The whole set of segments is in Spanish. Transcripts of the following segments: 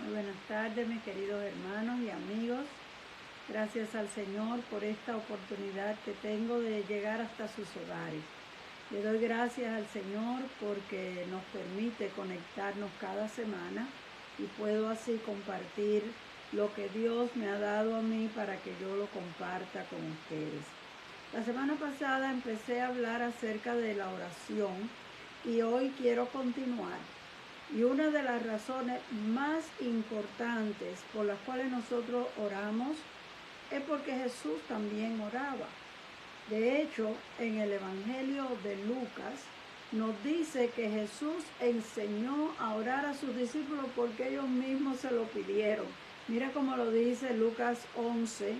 Muy buenas tardes, mis queridos hermanos y amigos. Gracias al Señor por esta oportunidad que tengo de llegar hasta sus hogares. Le doy gracias al Señor porque nos permite conectarnos cada semana y puedo así compartir lo que Dios me ha dado a mí para que yo lo comparta con ustedes. La semana pasada empecé a hablar acerca de la oración y hoy quiero continuar. Y una de las razones más importantes por las cuales nosotros oramos es porque Jesús también oraba. De hecho, en el Evangelio de Lucas nos dice que Jesús enseñó a orar a sus discípulos porque ellos mismos se lo pidieron. Mira cómo lo dice Lucas 11,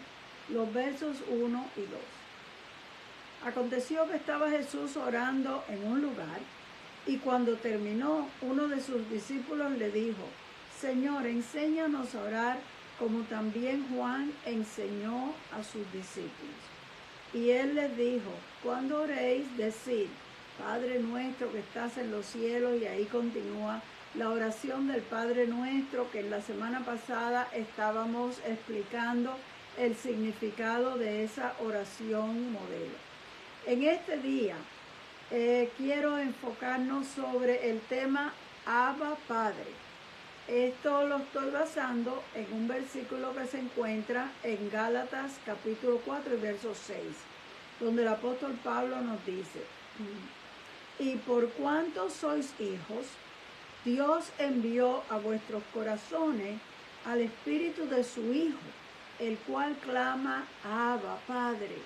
los versos 1 y 2. Aconteció que estaba Jesús orando en un lugar y cuando terminó, uno de sus discípulos le dijo: Señor, enséñanos a orar como también Juan enseñó a sus discípulos. Y él les dijo: cuando oréis, decid: Padre nuestro que estás en los cielos. Y ahí continúa la oración del Padre nuestro, que en la semana pasada estábamos explicando el significado de esa oración modelo. En este día quiero enfocarnos sobre el tema Abba Padre. Esto lo estoy basando en un versículo que se encuentra en Gálatas capítulo 4 y verso 6, donde el apóstol Pablo nos dice: y por cuanto sois hijos, Dios envió a vuestros corazones al espíritu de su Hijo, el cual clama: Abba Padre.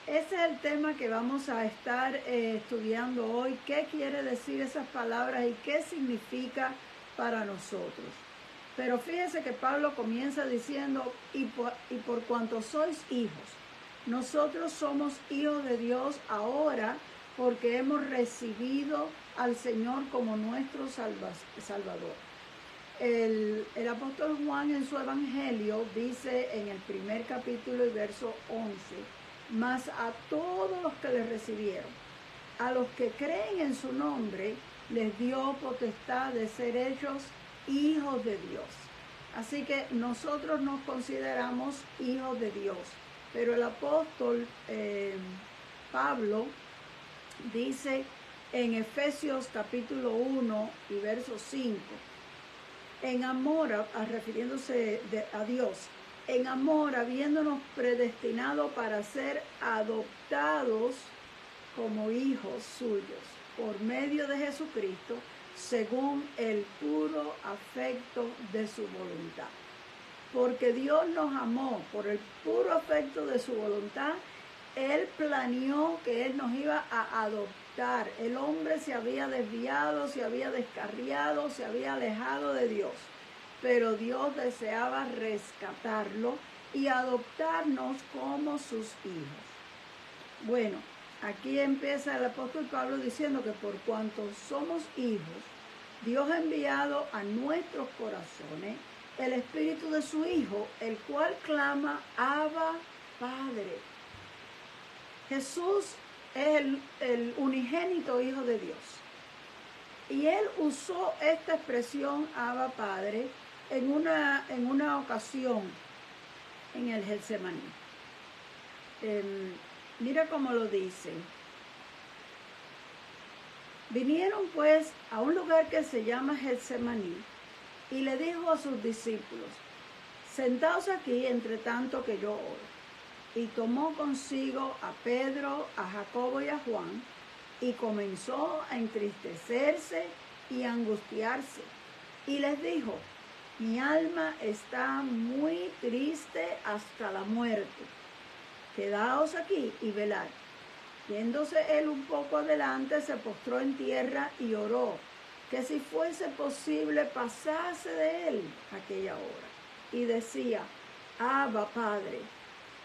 Ese es el tema que vamos a estar estudiando hoy. ¿Qué quiere decir esas palabras y qué significa para nosotros? Pero fíjese que Pablo comienza diciendo: y por cuanto sois hijos. Nosotros somos hijos de Dios ahora porque hemos recibido al Señor como nuestro Salvador. El apóstol Juan en su evangelio dice en el primer capítulo y verso 11: mas a todos los que le recibieron, a los que creen en su nombre, les dio potestad de ser hechos hijos de Dios. Así que nosotros nos consideramos hijos de Dios. Pero el apóstol Pablo dice en Efesios capítulo 1 y verso 5, en amor, refiriéndose a Dios, en amor, habiéndonos predestinado para ser adoptados como hijos suyos por medio de Jesucristo, según el puro afecto de su voluntad. Porque Dios nos amó por el puro afecto de su voluntad. Él planeó que Él nos iba a adoptar. El hombre se había desviado, se había descarriado, se había alejado de Dios. Pero Dios deseaba rescatarlo y adoptarnos como sus hijos. Bueno, aquí empieza el apóstol Pablo diciendo que por cuanto somos hijos, Dios ha enviado a nuestros corazones el espíritu de su Hijo, el cual clama: Abba Padre. Jesús es el unigénito Hijo de Dios. Y Él usó esta expresión Abba Padre en una ocasión en el Getsemaní. Mira cómo lo dice. Vinieron pues a un lugar que se llama Getsemaní y le dijo a sus discípulos: sentaos aquí entre tanto que yo oro. Y tomó consigo a Pedro, a Jacobo y a Juan, y comenzó a entristecerse y a angustiarse. Y les dijo: mi alma está muy triste hasta la muerte. Quedaos aquí y velad. Yéndose él un poco adelante, se postró en tierra y oró, que si fuese posible pasase de él aquella hora. Y decía: Abba Padre,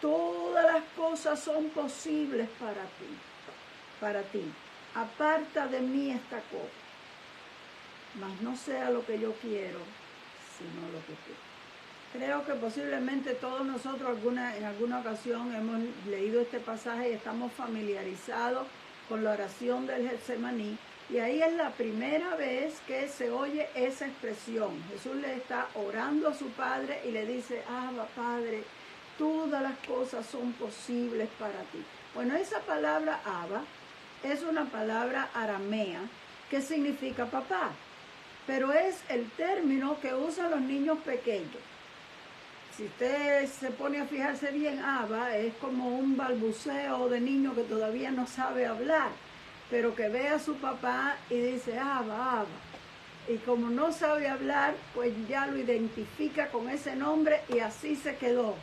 todas las cosas son posibles para ti. Aparta de mí esta copa, mas no sea lo que yo quiero, sino lo que tú. Creo que posiblemente todos nosotros en alguna ocasión hemos leído este pasaje y estamos familiarizados con la oración del Getsemaní. Y ahí es la primera vez que se oye esa expresión. Jesús le está orando a su Padre y le dice, Abba, Padre, todas las cosas son posibles para ti. Bueno, esa palabra Abba es una palabra aramea que significa papá, pero es el término que usan los niños pequeños. Si usted se pone a fijarse bien, Abba es como un balbuceo de niño que todavía no sabe hablar, pero que ve a su papá y dice, Abba, Abba. Y como no sabe hablar, pues ya lo identifica con ese nombre y así se quedó.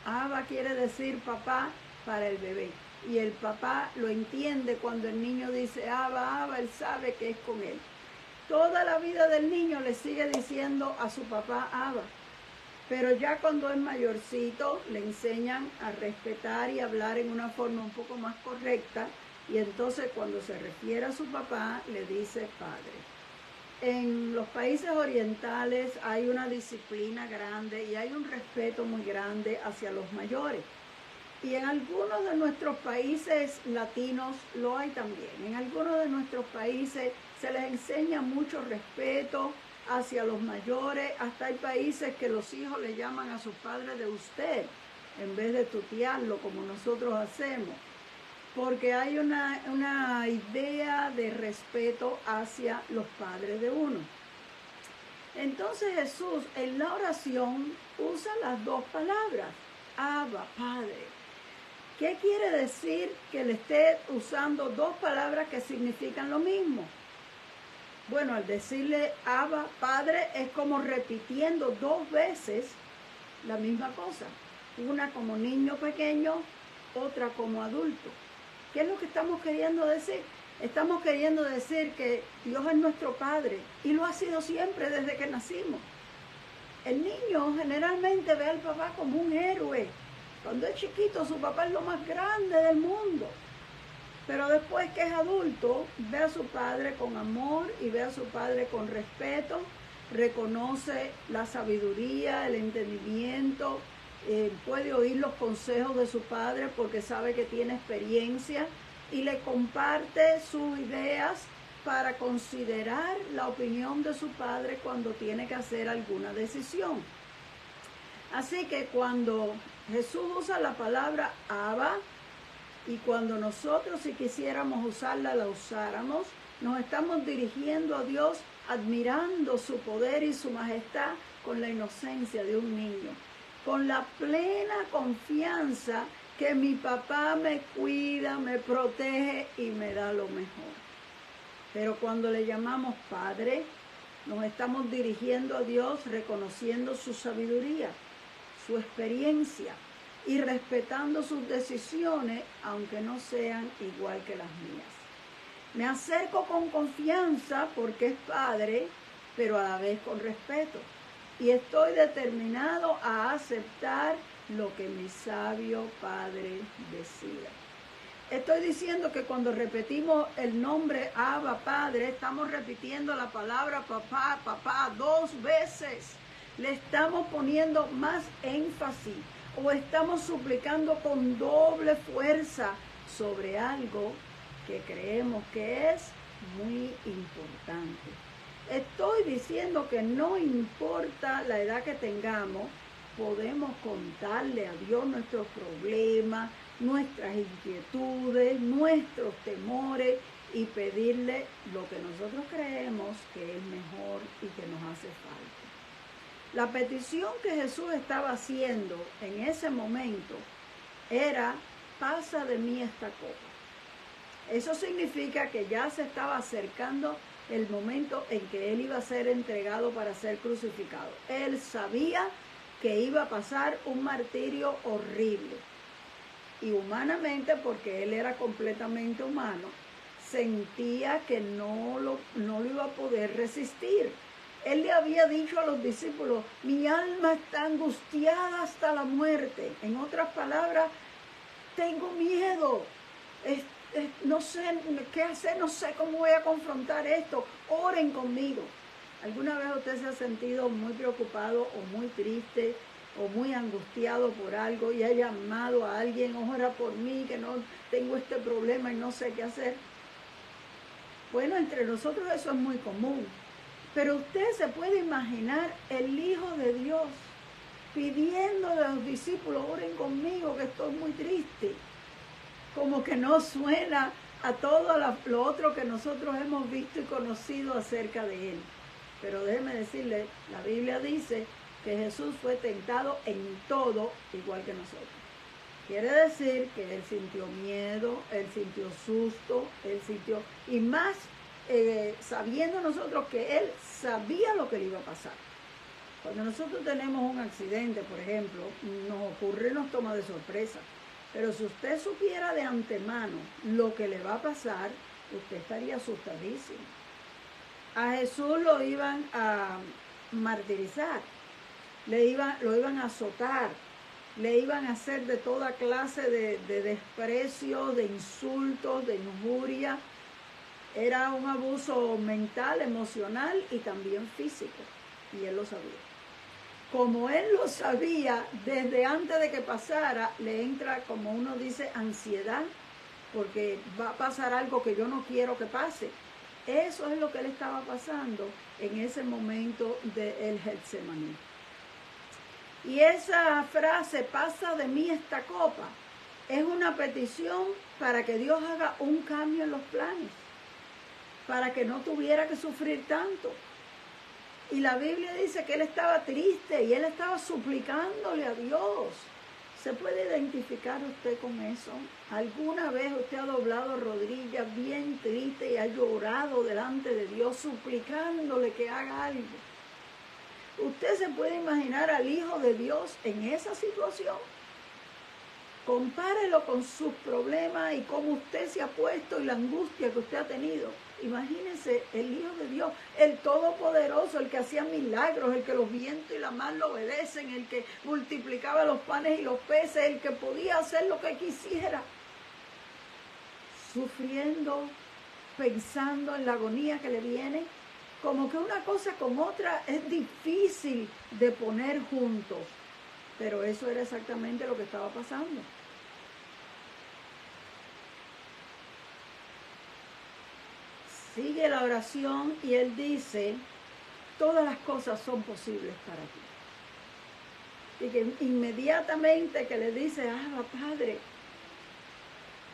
Abba quiere decir papá para el bebé. Y el papá lo entiende cuando el niño dice, Abba, Abba, él sabe que es con él. Toda la vida del niño le sigue diciendo a su papá, Abba. Pero ya cuando es mayorcito, le enseñan a respetar y hablar en una forma un poco más correcta. Y entonces cuando se refiere a su papá, le dice padre. En los países orientales hay una disciplina grande y hay un respeto muy grande hacia los mayores. Y en algunos de nuestros países latinos lo hay también. En algunos de nuestros países se les enseña mucho respeto hacia los mayores. Hasta hay países que los hijos le llaman a sus padres de usted, en vez de tutearlo como nosotros hacemos. Porque hay una idea de respeto hacia los padres de uno. Entonces Jesús en la oración usa las dos palabras, Abba, Padre. ¿Qué quiere decir que le esté usando dos palabras que significan lo mismo? Bueno, al decirle Abba, Padre, es como repitiendo dos veces la misma cosa. Una como niño pequeño, otra como adulto. ¿Qué es lo que estamos queriendo decir? Estamos queriendo decir que Dios es nuestro Padre y lo ha sido siempre desde que nacimos. El niño generalmente ve al papá como un héroe. Cuando es chiquito, su papá es lo más grande del mundo. Pero después que es adulto, ve a su padre con amor y ve a su padre con respeto, reconoce la sabiduría, el entendimiento, puede oír los consejos de su padre porque sabe que tiene experiencia y le comparte sus ideas para considerar la opinión de su padre cuando tiene que hacer alguna decisión. Así que cuando Jesús usa la palabra Abba, y cuando nosotros si quisiéramos usarla, la usáramos, nos estamos dirigiendo a Dios admirando su poder y su majestad con la inocencia de un niño, con la plena confianza que mi papá me cuida, me protege y me da lo mejor. Pero cuando le llamamos Padre, nos estamos dirigiendo a Dios reconociendo su sabiduría, su experiencia y respetando sus decisiones, aunque no sean igual que las mías. Me acerco con confianza porque es Padre, pero a la vez con respeto. Y estoy determinado a aceptar lo que mi sabio Padre decida. Estoy diciendo que cuando repetimos el nombre Abba, Padre, estamos repitiendo la palabra papá, papá 2 veces. Le estamos poniendo más énfasis o estamos suplicando con doble fuerza sobre algo que creemos que es muy importante. Estoy diciendo que no importa la edad que tengamos, podemos contarle a Dios nuestros problemas, nuestras inquietudes, nuestros temores y pedirle lo que nosotros creemos que es mejor y que nos hace falta. La petición que Jesús estaba haciendo en ese momento era, pasa de mí esta copa. Eso significa que ya se estaba acercando el momento en que él iba a ser entregado para ser crucificado. Él sabía que iba a pasar un martirio horrible. Y humanamente, porque él era completamente humano, sentía que no lo iba a poder resistir. Él le había dicho a los discípulos, mi alma está angustiada hasta la muerte. En otras palabras, tengo miedo. No sé qué hacer, no sé cómo voy a confrontar esto. Oren conmigo. ¿Alguna vez usted se ha sentido muy preocupado o muy triste o muy angustiado por algo y ha llamado a alguien, ora por mí, que no tengo este problema y no sé qué hacer? Bueno, entre nosotros eso es muy común. Pero usted se puede imaginar el Hijo de Dios pidiéndole a los discípulos, oren conmigo que estoy muy triste. Como que no suena a todo lo otro que nosotros hemos visto y conocido acerca de Él. Pero déjeme decirle, la Biblia dice que Jesús fue tentado en todo igual que nosotros. Quiere decir que Él sintió miedo, Él sintió susto, Él sintió... Y más sabiendo nosotros que Él sabía lo que le iba a pasar. Cuando nosotros tenemos un accidente, por ejemplo, nos ocurre, nos toma de sorpresa. Pero si usted supiera de antemano lo que le va a pasar, usted estaría asustadísimo. A Jesús lo iban a martirizar, lo iban a azotar, le iban a hacer de toda clase de desprecio, de insultos, de injuria. Era un abuso mental, emocional y también físico. Y Él lo sabía. Como Él lo sabía, desde antes de que pasara, le entra, como uno dice, ansiedad, porque va a pasar algo que yo no quiero que pase. Eso es lo que Él estaba pasando en ese momento del Getsemaní. Y esa frase, pasa de mí esta copa, es una petición para que Dios haga un cambio en los planes, para que no tuviera que sufrir tanto. Y la Biblia dice que Él estaba triste y Él estaba suplicándole a Dios. ¿Se puede identificar usted con eso? ¿Alguna vez usted ha doblado rodillas bien triste y ha llorado delante de Dios suplicándole que haga algo? ¿Usted se puede imaginar al Hijo de Dios en esa situación? Compárelo con sus problemas y cómo usted se ha puesto y la angustia que usted ha tenido. Imagínese el Hijo de Dios, el Todopoderoso, el que hacía milagros, el que los vientos y la mar lo obedecen, el que multiplicaba los panes y los peces, el que podía hacer lo que quisiera. Sufriendo, pensando en la agonía que le viene, como que una cosa con otra es difícil de poner juntos. Pero eso era exactamente lo que estaba pasando. Sigue la oración y Él dice, todas las cosas son posibles para ti. Y que inmediatamente que le dice, Padre,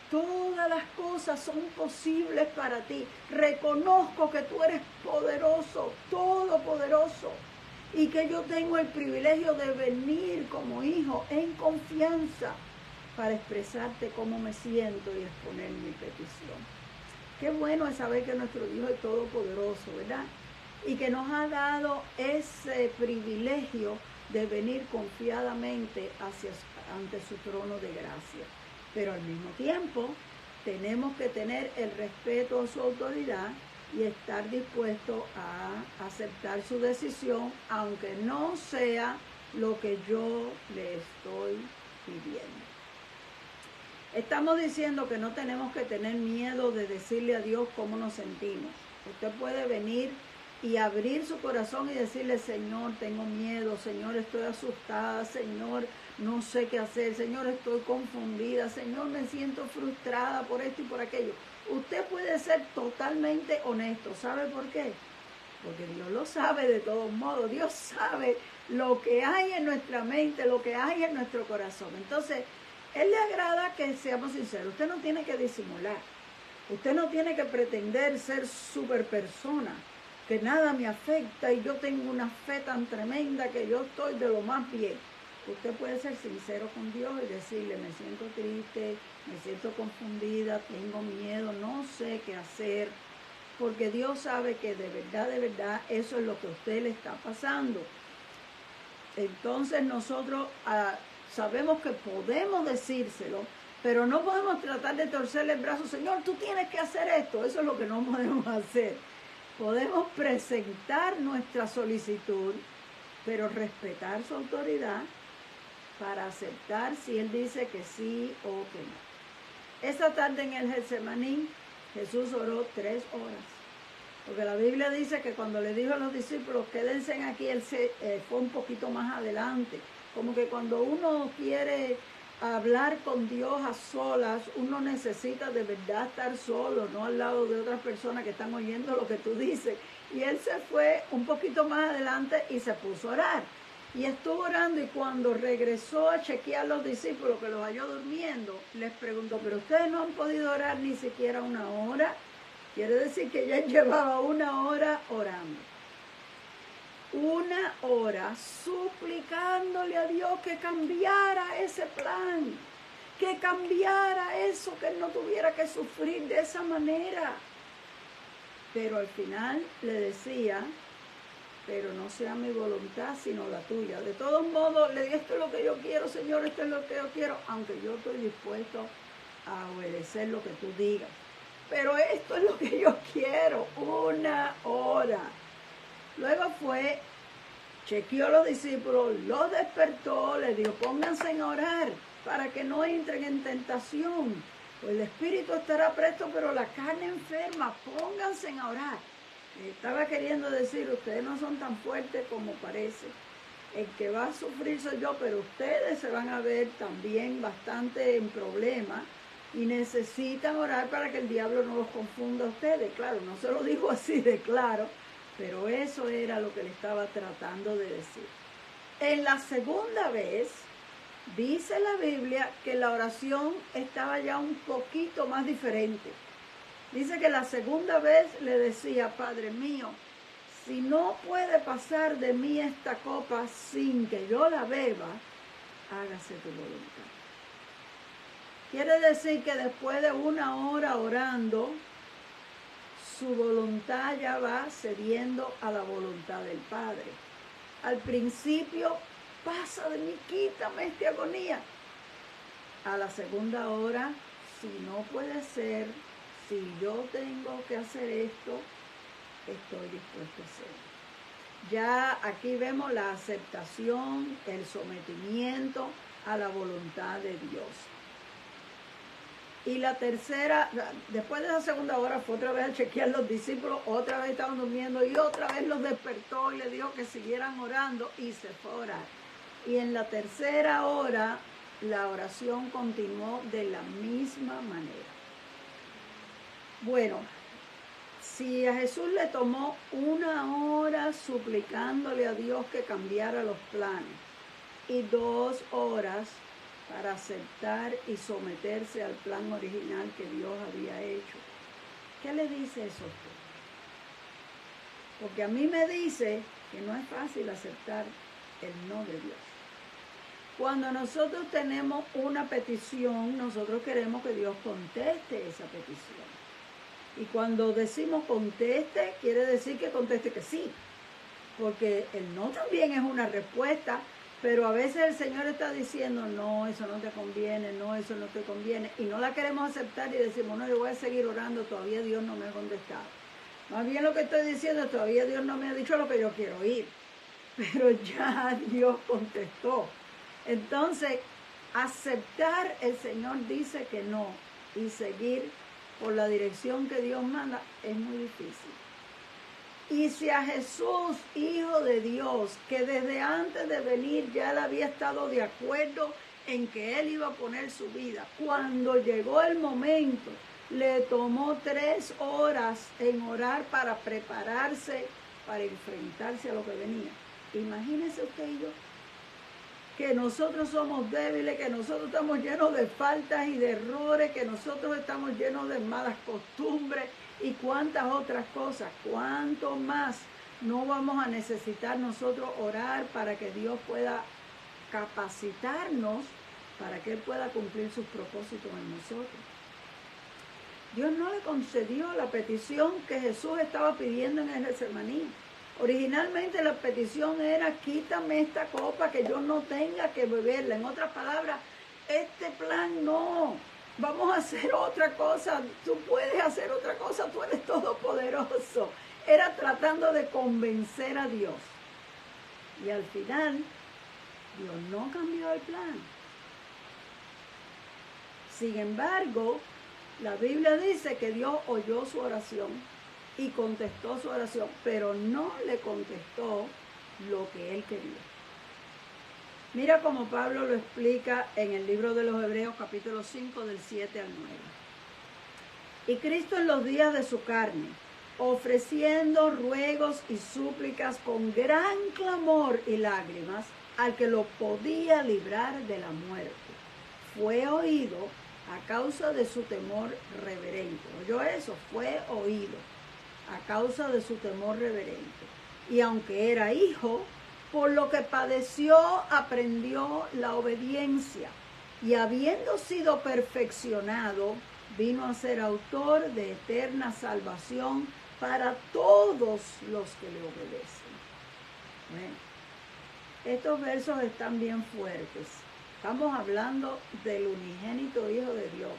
todas las cosas son posibles para ti. Reconozco que tú eres poderoso, todopoderoso. Y que yo tengo el privilegio de venir como hijo en confianza para expresarte cómo me siento y exponer mi petición. Qué bueno es saber que nuestro Dios es todopoderoso, ¿verdad? Y que nos ha dado ese privilegio de venir confiadamente ante su trono de gracia. Pero al mismo tiempo tenemos que tener el respeto a su autoridad y estar dispuesto a aceptar su decisión, aunque no sea lo que yo le estoy pidiendo. Estamos diciendo que no tenemos que tener miedo de decirle a Dios cómo nos sentimos. Usted puede venir y abrir su corazón y decirle, Señor, tengo miedo, Señor, estoy asustada, Señor, no sé qué hacer, Señor, estoy confundida, Señor, me siento frustrada por esto y por aquello. Usted puede ser totalmente honesto. ¿Sabe por qué? Porque Dios lo sabe de todos modos. Dios sabe lo que hay en nuestra mente, lo que hay en nuestro corazón. Entonces, Él le agrada que seamos sinceros. Usted no tiene que disimular. Usted no tiene que pretender ser super persona, que nada me afecta y yo tengo una fe tan tremenda que yo estoy de lo más bien. Usted puede ser sincero con Dios y decirle, me siento triste, me siento confundida, tengo miedo, no sé qué hacer, porque Dios sabe que de verdad, eso es lo que a usted le está pasando. Entonces nosotros sabemos que podemos decírselo, pero no podemos tratar de torcerle el brazo, Señor, tú tienes que hacer esto. Eso es lo que no podemos hacer. Podemos presentar nuestra solicitud, pero respetar su autoridad para aceptar si Él dice que sí o que no. Esa tarde en el Getsemaní, Jesús oró 3 horas. Porque la Biblia dice que cuando le dijo a los discípulos, quédense aquí, Él fue un poquito más adelante. Como que cuando uno quiere hablar con Dios a solas, uno necesita de verdad estar solo, no al lado de otras personas que están oyendo lo que tú dices. Y él se fue un poquito más adelante y se puso a orar. Y estuvo orando, y cuando regresó a chequear a los discípulos que los halló durmiendo, les preguntó, ¿pero ustedes no han podido orar ni siquiera una hora? Quiere decir que ya llevaba una hora orando. Una hora suplicándole a Dios que cambiara ese plan, que cambiara eso, que él no tuviera que sufrir de esa manera. Pero al final le decía, pero no sea mi voluntad sino la tuya. De todos modos le dije, esto es lo que yo quiero, Señor, esto es lo que yo quiero, aunque yo estoy dispuesto a obedecer lo que tú digas. Pero esto es lo que yo quiero, una hora. Luego fue, chequeó a los discípulos, los despertó, les dijo, pónganse a orar para que no entren en tentación. Pues el espíritu estará presto, pero la carne enferma, pónganse a orar. Estaba queriendo decir, ustedes no son tan fuertes como parece. El que va a sufrir soy yo, pero ustedes se van a ver también bastante en problemas y necesitan orar para que el diablo no los confunda a ustedes. Claro, no se lo dijo así de claro, pero eso era lo que le estaba tratando de decir. En la segunda vez, dice la Biblia que la oración estaba ya un poquito más diferente. Dice que la segunda vez le decía, Padre mío, si no puede pasar de mí esta copa sin que yo la beba, hágase tu voluntad. Quiere decir que después de una hora orando, su voluntad ya va cediendo a la voluntad del Padre. Al principio, pasa de mí, quítame esta agonía. A la segunda hora, si no puede ser, si yo tengo que hacer esto, estoy dispuesto a hacerlo. Ya aquí vemos la aceptación, el sometimiento a la voluntad de Dios. Y la tercera, después de la segunda hora, fue otra vez a chequear los discípulos, otra vez estaban durmiendo y otra vez los despertó y les dijo que siguieran orando y se fue a orar. Y en la tercera hora, la oración continuó de la misma manera. Bueno, si a Jesús le tomó una hora suplicándole a Dios que cambiara los planes y 2 horas para aceptar y someterse al plan original que Dios había hecho, ¿qué le dice eso a usted? Porque a mí me dice que no es fácil aceptar el no de Dios. Cuando nosotros tenemos una petición, nosotros queremos que Dios conteste esa petición. Y cuando decimos conteste, quiere decir que conteste que sí. Porque el no también es una respuesta, pero a veces el Señor está diciendo, no, eso no te conviene, no, eso no te conviene. Y no la queremos aceptar y decimos, no, yo voy a seguir orando, todavía Dios no me ha contestado. Más bien lo que estoy diciendo, todavía Dios no me ha dicho lo que yo quiero oír. Pero ya Dios contestó. Entonces, aceptar, el Señor dice que no, y seguir por la dirección que Dios manda es muy difícil. Y si a Jesús, Hijo de Dios, que desde antes de venir ya él había estado de acuerdo en que él iba a poner su vida, cuando llegó el momento, le tomó 3 horas en orar para prepararse, para enfrentarse a lo que venía. Imagínese usted y yo, que nosotros somos débiles, que nosotros estamos llenos de faltas y de errores, que nosotros estamos llenos de malas costumbres y cuántas otras cosas. ¿Cuánto más no vamos a necesitar nosotros orar para que Dios pueda capacitarnos para que Él pueda cumplir sus propósitos en nosotros? Dios no le concedió la petición que Jesús estaba pidiendo en el Getsemaní. Originalmente la petición era, quítame esta copa, que yo no tenga que beberla. En otras palabras, este plan no, vamos a hacer otra cosa, tú puedes hacer otra cosa, tú eres todopoderoso. Era tratando de convencer a Dios. Y al final, Dios no cambió el plan. Sin embargo, la Biblia dice que Dios oyó su oración y contestó su oración, pero no le contestó lo que él quería. Mira cómo Pablo lo explica en el libro de los Hebreos capítulo 5 del 7 al 9. Y Cristo en los días de su carne, ofreciendo ruegos y súplicas con gran clamor y lágrimas al que lo podía librar de la muerte, fue oído a causa de su temor reverente. ¿Oyó eso? Fue oído a causa de su temor reverente. Y aunque era hijo, por lo que padeció, aprendió la obediencia. Y habiendo sido perfeccionado, vino a ser autor de eterna salvación para todos los que le obedecen. Bueno, estos versos están bien fuertes. Estamos hablando del unigénito Hijo de Dios,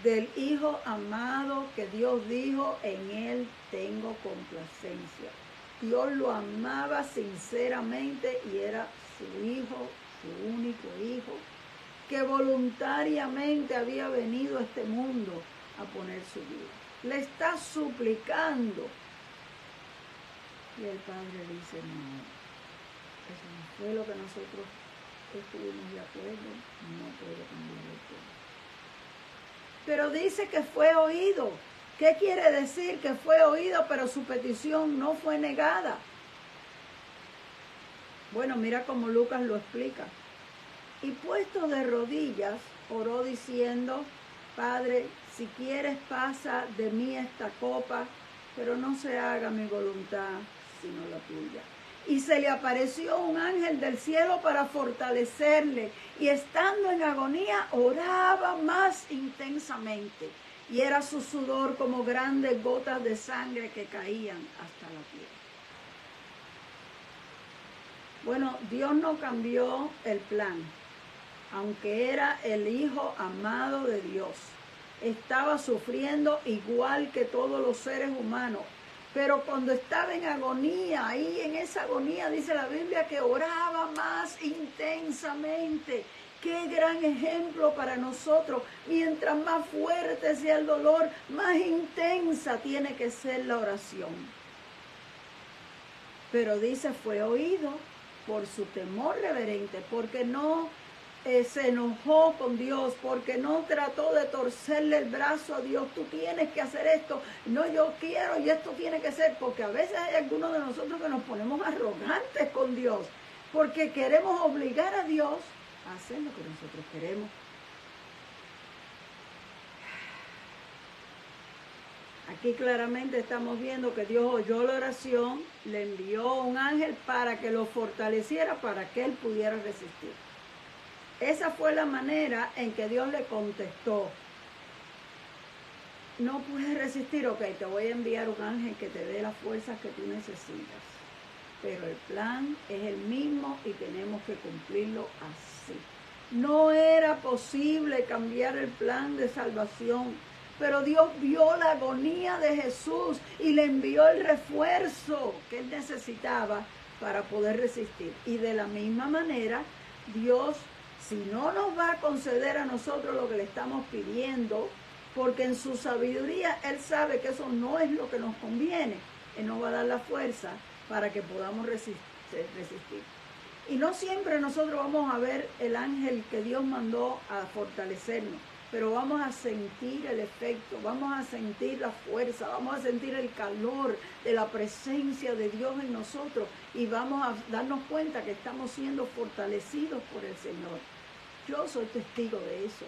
del Hijo amado que Dios dijo, en Él tengo complacencia. Dios lo amaba sinceramente y era su Hijo, su único Hijo, que voluntariamente había venido a este mundo a poner su vida. Le está suplicando. Y el Padre dice, no, eso no fue lo que nosotros estuvimos de acuerdo, no puedo cambiar el tema. Pero dice que fue oído. ¿Qué quiere decir? Que fue oído, pero su petición no fue negada. Bueno, mira cómo Lucas lo explica. Y puesto de rodillas, oró diciendo, Padre, si quieres pasa de mí esta copa, pero no se haga mi voluntad, sino la tuya. Y se le apareció un ángel del cielo para fortalecerle, y estando en agonía, oraba más intensamente, y era su sudor como grandes gotas de sangre que caían hasta la tierra. Bueno, Dios no cambió el plan, aunque era el Hijo amado de Dios. Estaba sufriendo igual que todos los seres humanos, pero cuando estaba en agonía, ahí en esa agonía dice la Biblia que oraba más intensamente. Qué gran ejemplo para nosotros. Mientras más fuerte sea el dolor, más intensa tiene que ser la oración. Pero dice, fue oído por su temor reverente, porque no se enojó con Dios, porque no trató de torcerle el brazo a Dios. Tú tienes que hacer esto, no, yo quiero y esto tiene que ser, porque a veces hay algunos de nosotros que nos ponemos arrogantes con Dios, porque queremos obligar a Dios a hacer lo que nosotros queremos. Aquí claramente estamos viendo que Dios oyó la oración, le envió un ángel para que lo fortaleciera, para que él pudiera resistir. Esa fue la manera en que Dios le contestó. No puedes resistir, ok, te voy a enviar un ángel que te dé las fuerzas que tú necesitas. Pero el plan es el mismo y tenemos que cumplirlo así. No era posible cambiar el plan de salvación, pero Dios vio la agonía de Jesús y le envió el refuerzo que él necesitaba para poder resistir. Y de la misma manera, Dios, si no nos va a conceder a nosotros lo que le estamos pidiendo, porque en su sabiduría Él sabe que eso no es lo que nos conviene, Él nos va a dar la fuerza para que podamos resistir. Y no siempre nosotros vamos a ver el ángel que Dios mandó a fortalecernos, pero vamos a sentir el efecto, vamos a sentir la fuerza, vamos a sentir el calor de la presencia de Dios en nosotros y vamos a darnos cuenta que estamos siendo fortalecidos por el Señor. Yo soy testigo de eso.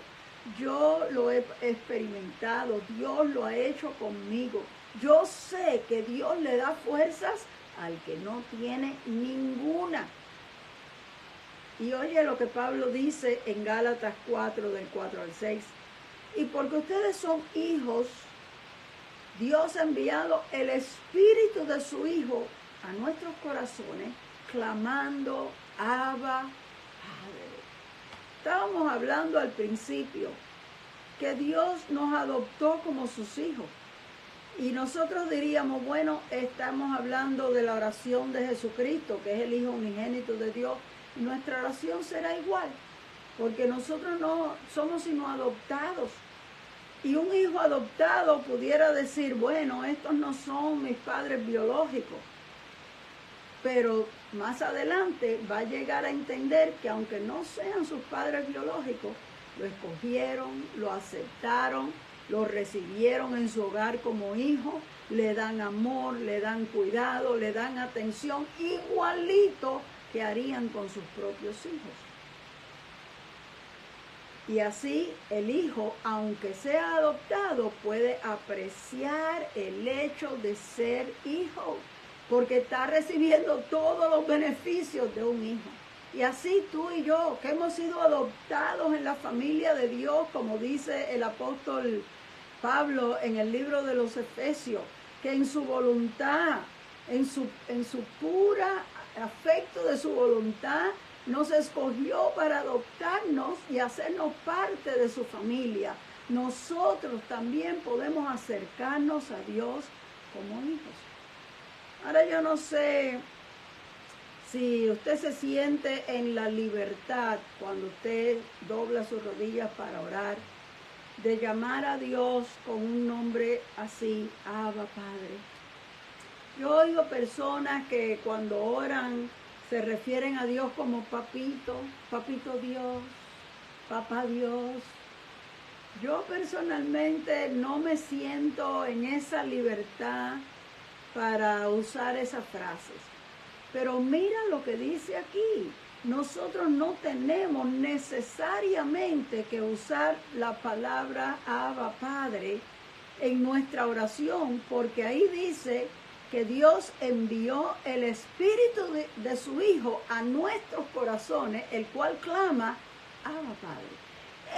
Yo lo he experimentado, Dios lo ha hecho conmigo. Yo sé que Dios le da fuerzas al que no tiene ninguna. Y oye lo que Pablo dice en Gálatas 4, del 4 al 6. Y porque ustedes son hijos, Dios ha enviado el Espíritu de su Hijo a nuestros corazones, clamando, Abba, Padre. Estábamos hablando al principio que Dios nos adoptó como sus hijos. Y nosotros diríamos, bueno, estamos hablando de la oración de Jesucristo, que es el Hijo unigénito de Dios. Y nuestra oración será igual, porque nosotros no somos sino adoptados. Y un hijo adoptado pudiera decir, bueno, estos no son mis padres biológicos, pero más adelante va a llegar a entender que aunque no sean sus padres biológicos, lo escogieron, lo aceptaron, lo recibieron en su hogar como hijo, le dan amor, le dan cuidado, le dan atención, igualito que harían con sus propios hijos. Y así el hijo, aunque sea adoptado, puede apreciar el hecho de ser hijo, porque está recibiendo todos los beneficios de un hijo. Y así tú y yo, que hemos sido adoptados en la familia de Dios, como dice el apóstol Pablo en el libro de los Efesios, que en su voluntad, en su pura afecto de su voluntad, nos escogió para adoptarnos y hacernos parte de su familia. Nosotros también podemos acercarnos a Dios como hijos. Ahora yo no sé si usted se siente en la libertad cuando usted dobla sus rodillas para orar, de llamar a Dios con un nombre así, Abba Padre. Yo oigo personas que cuando oran se refieren a Dios como papito, papito Dios, papá Dios. Yo personalmente no me siento en esa libertad para usar esas frases. Pero mira lo que dice aquí. Nosotros no tenemos necesariamente que usar la palabra Abba Padre en nuestra oración, porque ahí dice que Dios envió el Espíritu de su Hijo a nuestros corazones, el cual clama Abba Padre.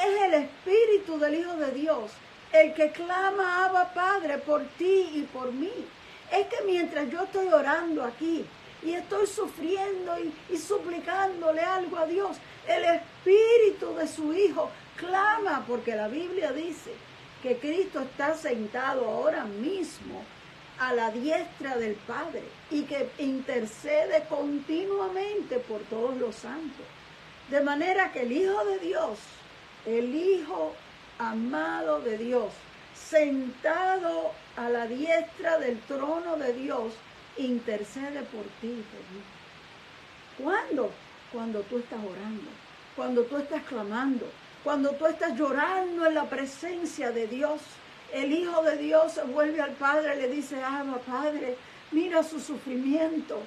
Es el Espíritu del Hijo de Dios el que clama Abba Padre por ti y por mí. Es que mientras yo estoy orando aquí y estoy sufriendo y suplicándole algo a Dios, el Espíritu de su Hijo clama, porque la Biblia dice que Cristo está sentado ahora mismo a la diestra del Padre y que intercede continuamente por todos los santos. De manera que el Hijo de Dios, el Hijo amado de Dios, sentado a la diestra del trono de Dios, intercede por ti y por mí. ¿Cuándo? Cuando tú estás orando, cuando tú estás clamando, cuando tú estás llorando en la presencia de Dios. El Hijo de Dios se vuelve al Padre y le dice, Abba, Padre, mira su sufrimiento,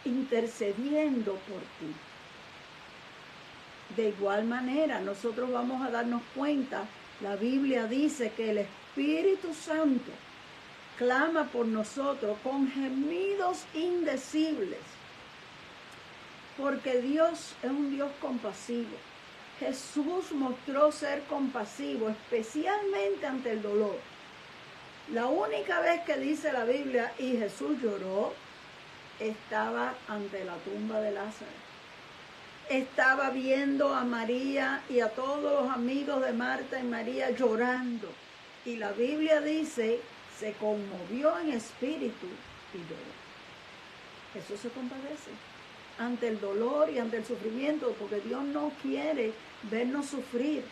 intercediendo por ti. De igual manera, nosotros vamos a darnos cuenta, la Biblia dice que el Espíritu Santo clama por nosotros con gemidos indecibles, porque Dios es un Dios compasivo. Jesús mostró ser compasivo, especialmente ante el dolor. La única vez que dice la Biblia, y Jesús lloró, estaba ante la tumba de Lázaro. Estaba viendo a María y a todos los amigos de Marta y María llorando. Y la Biblia dice, se conmovió en espíritu y lloró. Jesús se compadece ante el dolor y ante el sufrimiento, porque Dios no quiere vernos sufrir.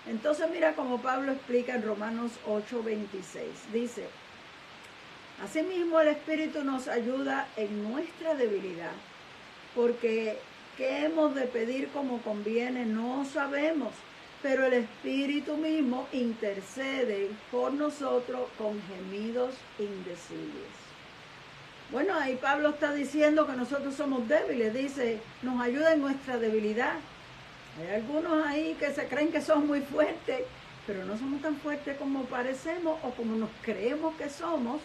Entonces mira como Pablo explica en Romanos 8:26. Dice, asimismo el Espíritu nos ayuda en nuestra debilidad, porque ¿qué hemos de pedir como conviene? No sabemos, pero el Espíritu mismo intercede por nosotros con gemidos indecibles. Bueno, ahí Pablo está diciendo que nosotros somos débiles, dice, nos ayuda en nuestra debilidad. Hay algunos ahí que se creen que son muy fuertes, pero no somos tan fuertes como parecemos o como nos creemos que somos.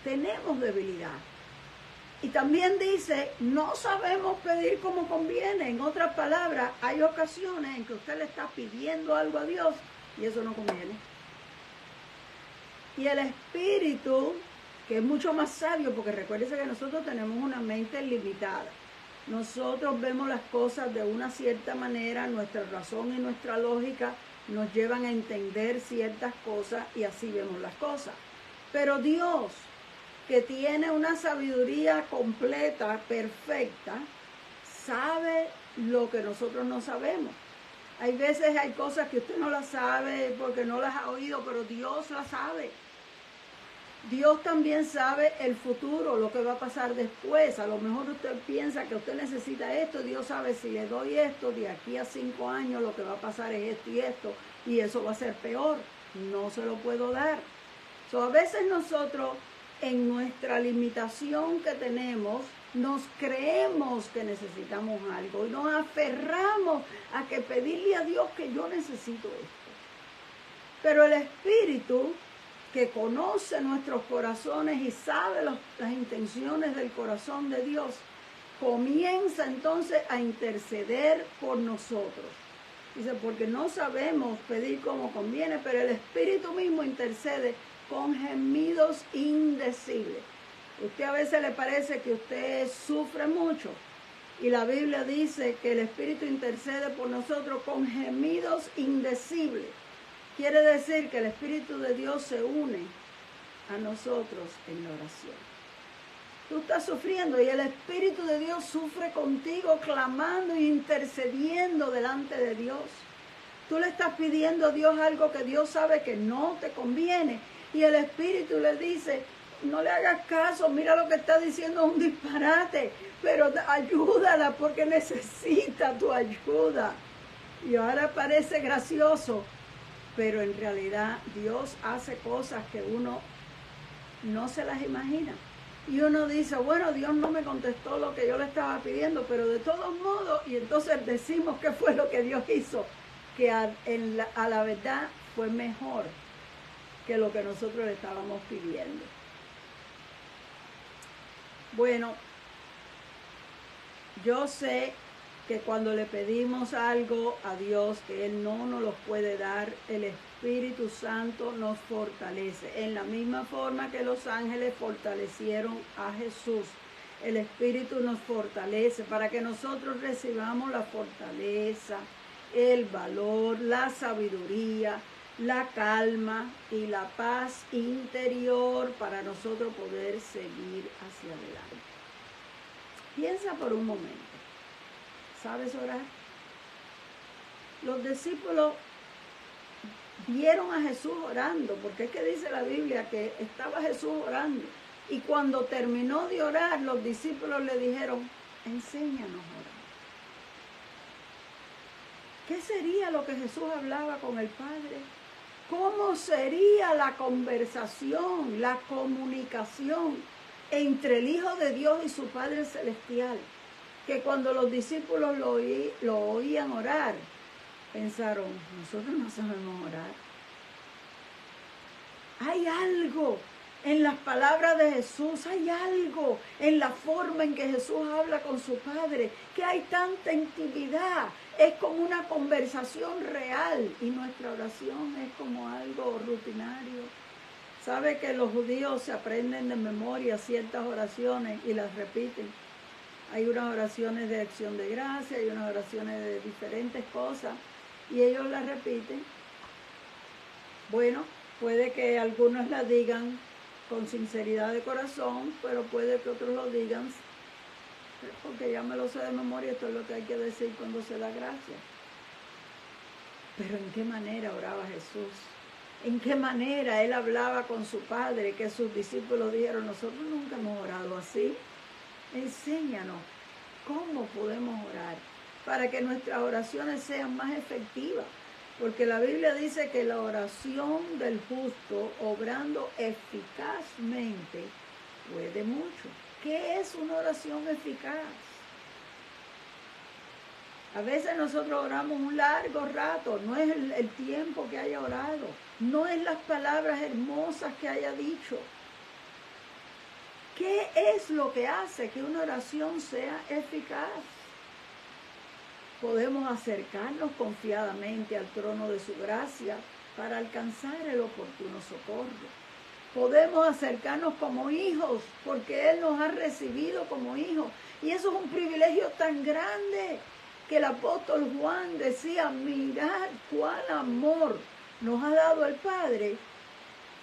Tenemos debilidad. Y también dice, no sabemos pedir como conviene. En otras palabras, hay ocasiones en que usted le está pidiendo algo a Dios y eso no conviene. Y el Espíritu, que es mucho más sabio, porque recuérdese que nosotros tenemos una mente limitada. Nosotros vemos las cosas de una cierta manera, nuestra razón y nuestra lógica nos llevan a entender ciertas cosas y así vemos las cosas. Pero Dios, que tiene una sabiduría completa, perfecta, sabe lo que nosotros no sabemos. Hay veces hay cosas que usted no las sabe porque no las ha oído, pero Dios las sabe. Dios también sabe el futuro, lo que va a pasar después. A lo mejor usted piensa que usted necesita esto. Dios sabe, si le doy esto, de aquí a 5 años lo que va a pasar es esto y esto. Y eso va a ser peor. No se lo puedo dar. A veces nosotros, en nuestra limitación que tenemos, nos creemos que necesitamos algo. Y nos aferramos a que pedirle a Dios que yo necesito esto. Pero el Espíritu, que conoce nuestros corazones y sabe las intenciones del corazón de Dios, comienza entonces a interceder por nosotros. Dice, porque no sabemos pedir como conviene, pero el Espíritu mismo intercede con gemidos indecibles. Usted a veces le parece que usted sufre mucho, y la Biblia dice que el Espíritu intercede por nosotros con gemidos indecibles. Quiere decir que el Espíritu de Dios se une a nosotros en la oración. Tú estás sufriendo y el Espíritu de Dios sufre contigo, clamando e intercediendo delante de Dios. Tú le estás pidiendo a Dios algo que Dios sabe que no te conviene. Y el Espíritu le dice, no le hagas caso, mira lo que está diciendo, es un disparate, pero ayúdala porque necesita tu ayuda. Y ahora parece gracioso, pero en realidad Dios hace cosas que uno no se las imagina. Y uno dice, bueno, Dios no me contestó lo que yo le estaba pidiendo, pero de todos modos, y entonces decimos qué fue lo que Dios hizo, que a la verdad fue mejor que lo que nosotros le estábamos pidiendo. Bueno, yo sé que cuando le pedimos algo a Dios que Él no nos lo puede dar, el Espíritu Santo nos fortalece. En la misma forma que los ángeles fortalecieron a Jesús, el Espíritu nos fortalece para que nosotros recibamos la fortaleza, el valor, la sabiduría, la calma y la paz interior para nosotros poder seguir hacia adelante. Piensa por un momento. ¿Sabes orar? Los discípulos vieron a Jesús orando, porque es que dice la Biblia que estaba Jesús orando. Y cuando terminó de orar, los discípulos le dijeron, enséñanos a orar. ¿Qué sería lo que Jesús hablaba con el Padre? ¿Cómo sería la conversación, la comunicación entre el Hijo de Dios y su Padre Celestial? Que cuando los discípulos lo oían orar, pensaron, nosotros no sabemos orar. Hay algo en las palabras de Jesús, hay algo en la forma en que Jesús habla con su Padre, que hay tanta intimidad, es como una conversación real y nuestra oración es como algo rutinario. ¿Sabe que los judíos se aprenden de memoria ciertas oraciones y las repiten? Hay unas oraciones de acción de gracia, hay unas oraciones de diferentes cosas, y ellos las repiten. Bueno, puede que algunos las digan con sinceridad de corazón, pero puede que otros lo digan porque ya me lo sé de memoria, esto es lo que hay que decir cuando se da gracia. Pero ¿en qué manera oraba Jesús? ¿En qué manera Él hablaba con su Padre? Que sus discípulos dijeron, nosotros nunca hemos orado así. Enséñanos cómo podemos orar para que nuestras oraciones sean más efectivas. Porque la Biblia dice que la oración del justo, obrando eficazmente, puede mucho. ¿Qué es una oración eficaz? A veces nosotros oramos un largo rato, no es el tiempo que haya orado, no es las palabras hermosas que haya dicho. ¿Qué es lo que hace que una oración sea eficaz? Podemos acercarnos confiadamente al trono de su gracia para alcanzar el oportuno socorro. Podemos acercarnos como hijos, porque Él nos ha recibido como hijos. Y eso es un privilegio tan grande que el apóstol Juan decía, mirad cuál amor nos ha dado el Padre,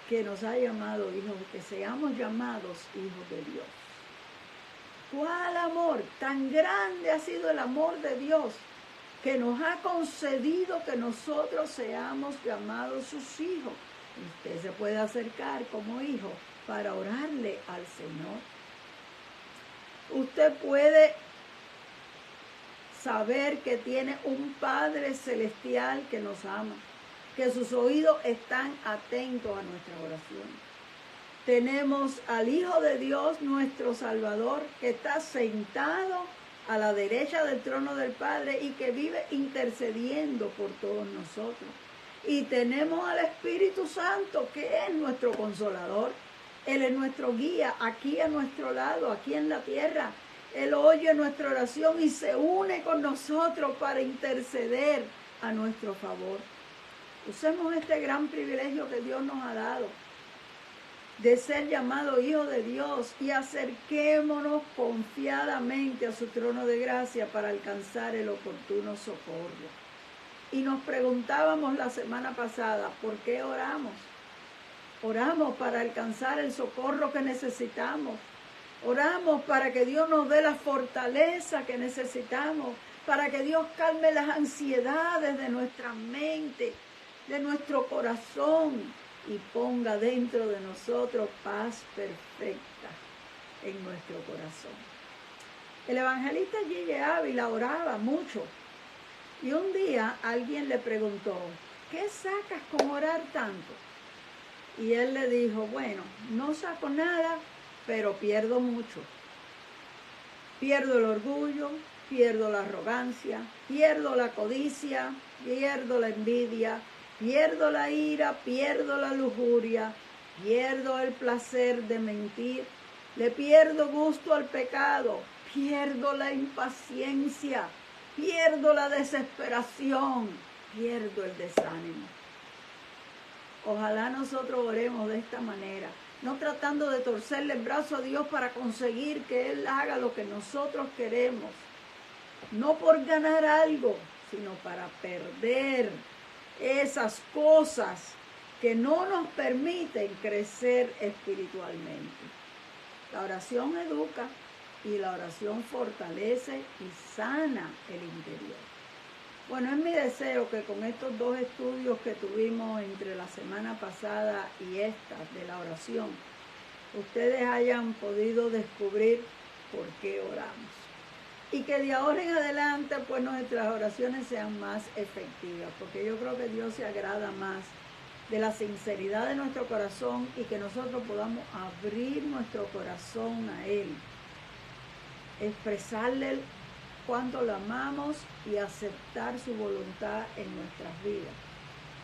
que nos ha llamado hijos, que seamos llamados hijos de Dios. ¿Cuál amor? Tan grande ha sido el amor de Dios, que nos ha concedido que nosotros seamos llamados sus hijos. Usted se puede acercar como hijo para orarle al Señor. Usted puede saber que tiene un Padre celestial que nos ama, que sus oídos están atentos a nuestras oraciones. Tenemos al Hijo de Dios, nuestro Salvador, que está sentado a la derecha del trono del Padre y que vive intercediendo por todos nosotros. Y tenemos al Espíritu Santo, que es nuestro consolador. Él es nuestro guía aquí a nuestro lado, aquí en la tierra. Él oye nuestra oración y se une con nosotros para interceder a nuestro favor. Usemos este gran privilegio que Dios nos ha dado de ser llamados hijos de Dios y acerquémonos confiadamente a su trono de gracia para alcanzar el oportuno socorro. Y nos preguntábamos la semana pasada, ¿por qué oramos? Oramos para alcanzar el socorro que necesitamos. Oramos para que Dios nos dé la fortaleza que necesitamos, para que Dios calme las ansiedades de nuestra mente, de nuestro corazón, y ponga dentro de nosotros paz perfecta en nuestro corazón. El evangelista G.G. Ávila oraba mucho, y un día alguien le preguntó, ¿qué sacas con orar tanto? Y él le dijo, bueno, no saco nada, pero pierdo mucho. Pierdo el orgullo, pierdo la arrogancia, pierdo la codicia, pierdo la envidia, pierdo la ira, pierdo la lujuria, pierdo el placer de mentir, le pierdo gusto al pecado, pierdo la impaciencia, pierdo la desesperación, pierdo el desánimo. Ojalá nosotros oremos de esta manera, no tratando de torcerle el brazo a Dios para conseguir que Él haga lo que nosotros queremos, no por ganar algo, sino para perder esas cosas que no nos permiten crecer espiritualmente. La oración educa y la oración fortalece y sana el interior. Bueno, es mi deseo que con estos dos estudios que tuvimos entre la semana pasada y esta de la oración, ustedes hayan podido descubrir por qué oramos. Y que de ahora en adelante pues nuestras oraciones sean más efectivas, porque yo creo que Dios se agrada más de la sinceridad de nuestro corazón y que nosotros podamos abrir nuestro corazón a Él, expresarle cuánto lo amamos y aceptar su voluntad en nuestras vidas.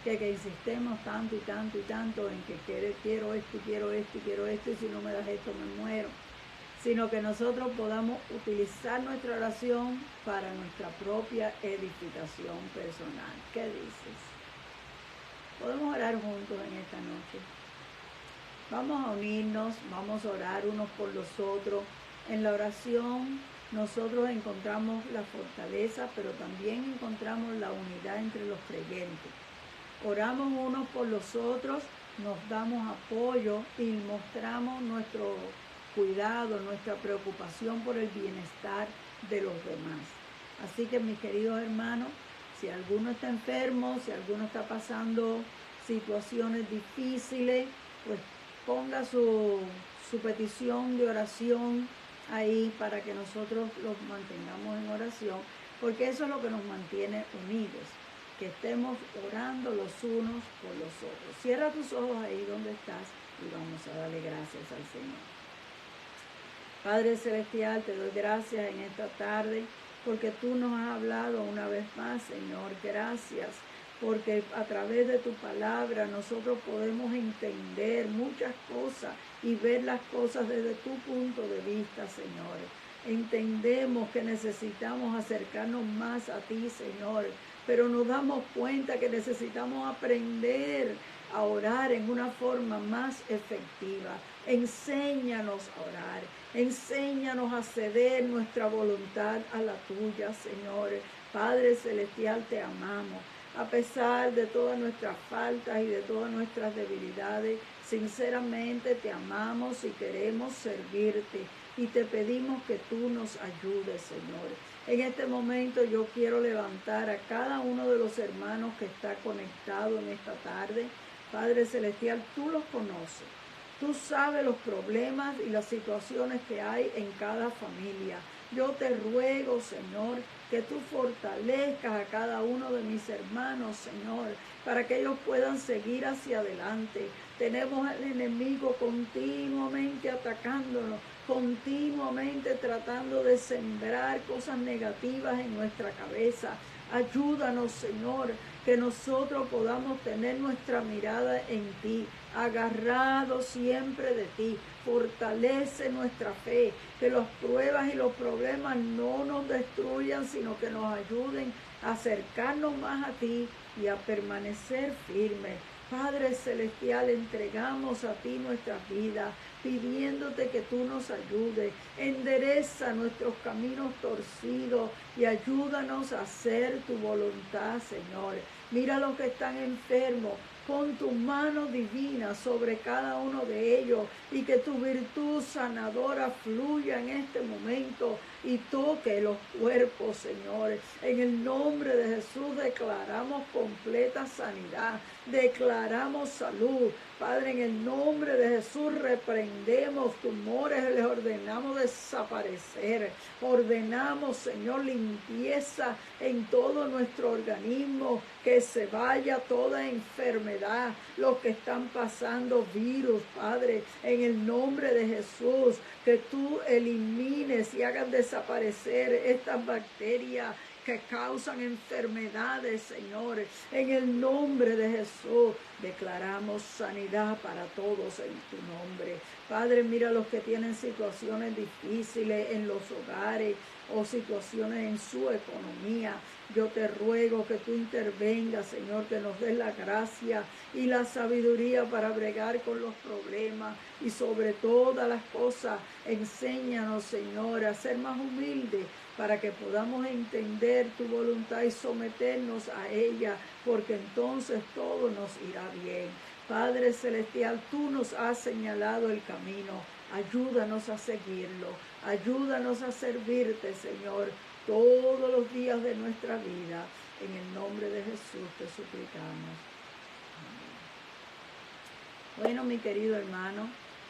Que insistemos tanto y tanto y tanto en que quiero esto y quiero esto y quiero esto, y si no me das esto me muero. Sino que nosotros podamos utilizar nuestra oración para nuestra propia edificación personal. ¿Qué dices? Podemos orar juntos en esta noche. Vamos a unirnos, vamos a orar unos por los otros. En la oración nosotros encontramos la fortaleza, pero también encontramos la unidad entre los creyentes. Oramos unos por los otros, nos damos apoyo y mostramos nuestro cuidado, nuestra preocupación por el bienestar de los demás. Así que mis queridos hermanos, si alguno está enfermo, si alguno está pasando situaciones difíciles, pues ponga su petición de oración ahí para que nosotros los mantengamos en oración, porque eso es lo que nos mantiene unidos, que estemos orando los unos por los otros. Cierra tus ojos ahí donde estás y vamos a darle gracias al Señor. Padre Celestial, te doy gracias en esta tarde porque tú nos has hablado una vez más, Señor. Gracias porque a través de tu palabra nosotros podemos entender muchas cosas y ver las cosas desde tu punto de vista, Señor. Entendemos que necesitamos acercarnos más a ti, Señor, pero nos damos cuenta que necesitamos aprender a orar en una forma más efectiva. Enséñanos a orar, enséñanos a ceder nuestra voluntad a la tuya, Señor. Padre Celestial, te amamos. A pesar de todas nuestras faltas y de todas nuestras debilidades, sinceramente te amamos y queremos servirte. Y te pedimos que tú nos ayudes, Señor. En este momento yo quiero levantar a cada uno de los hermanos que está conectado en esta tarde. Padre Celestial, tú los conoces. Tú sabes los problemas y las situaciones que hay en cada familia. Yo te ruego, Señor, que tú fortalezcas a cada uno de mis hermanos, Señor, para que ellos puedan seguir hacia adelante. Tenemos al enemigo continuamente atacándonos, continuamente tratando de sembrar cosas negativas en nuestra cabeza. Ayúdanos, Señor, que nosotros podamos tener nuestra mirada en ti, agarrados siempre de ti. Fortalece nuestra fe, que las pruebas y los problemas no nos destruyan, sino que nos ayuden a acercarnos más a ti y a permanecer firmes. Padre Celestial, entregamos a ti nuestras vidas, pidiéndote que tú nos ayudes, endereza nuestros caminos torcidos y ayúdanos a hacer tu voluntad, Señor. Mira a los que están enfermos, pon tu mano divina sobre cada uno de ellos y que tu virtud sanadora fluya en este momento y toque los cuerpos, Señor. En el nombre de Jesús declaramos completa sanidad, declaramos salud. Padre, en el nombre de Jesús reprendemos tumores, les ordenamos desaparecer. Ordenamos, Señor, limpieza en todo nuestro organismo, que se vaya toda enfermedad, los que están pasando virus, Padre, en el nombre de Jesús, que tú elimines y hagas desaparecer estas bacterias que causan enfermedades, Señor. En el nombre de Jesús declaramos sanidad para todos en tu nombre. Padre, mira a los que tienen situaciones difíciles en los hogares o situaciones en su economía. Yo te ruego que tú intervengas, Señor, que nos des la gracia y la sabiduría para bregar con los problemas y sobre todas las cosas, enséñanos, Señor, a ser más humildes para que podamos entender tu voluntad y someternos a ella, porque entonces todo nos irá bien. Padre Celestial, tú nos has señalado el camino. Ayúdanos a seguirlo. Ayúdanos a servirte, Señor, todos los días de nuestra vida. En el nombre de Jesús te suplicamos. Amén. Bueno, mi querido hermano,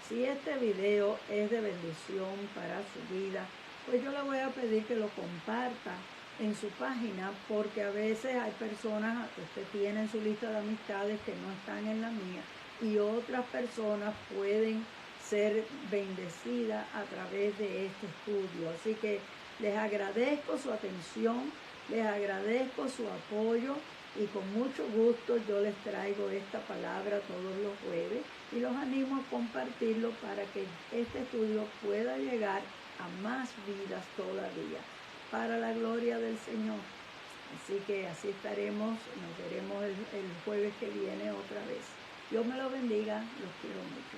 si este video es de bendición para su vida, pues yo le voy a pedir que lo comparta en su página, porque a veces hay personas que usted tiene en su lista de amistades que no están en la mía, y otras personas pueden ser bendecidas a través de este estudio. Así que les agradezco su atención, les agradezco su apoyo, y con mucho gusto yo les traigo esta palabra todos los jueves y los animo a compartirlo para que este estudio pueda llegar a más vidas todavía, para la gloria del Señor. Así que así estaremos, nos veremos el jueves que viene otra vez. Dios me lo bendiga, los quiero mucho.